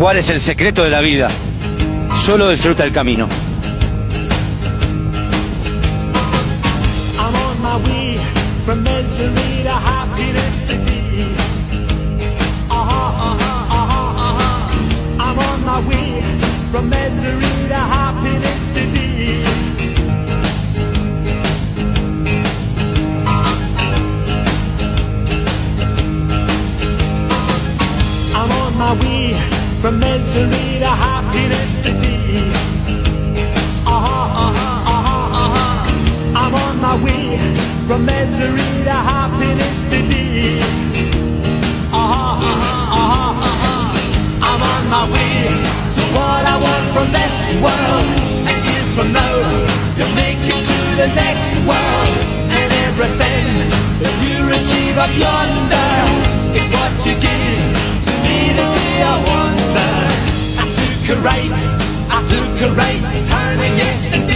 ¿Cuál es el secreto de la vida? Solo disfruta el camino. I'm on my way from misery to happiness to thee. I'm on my way from misery to happiness to thee. I'm on my way from misery to happiness to thee. I'm on my way from misery to happiness to thee. I'm on my way to what I want from this world. And years from now, you'll make it to the next world. And everything that you receive up yonder is what you give to me the day I wonder. I took a right turn, and yes, and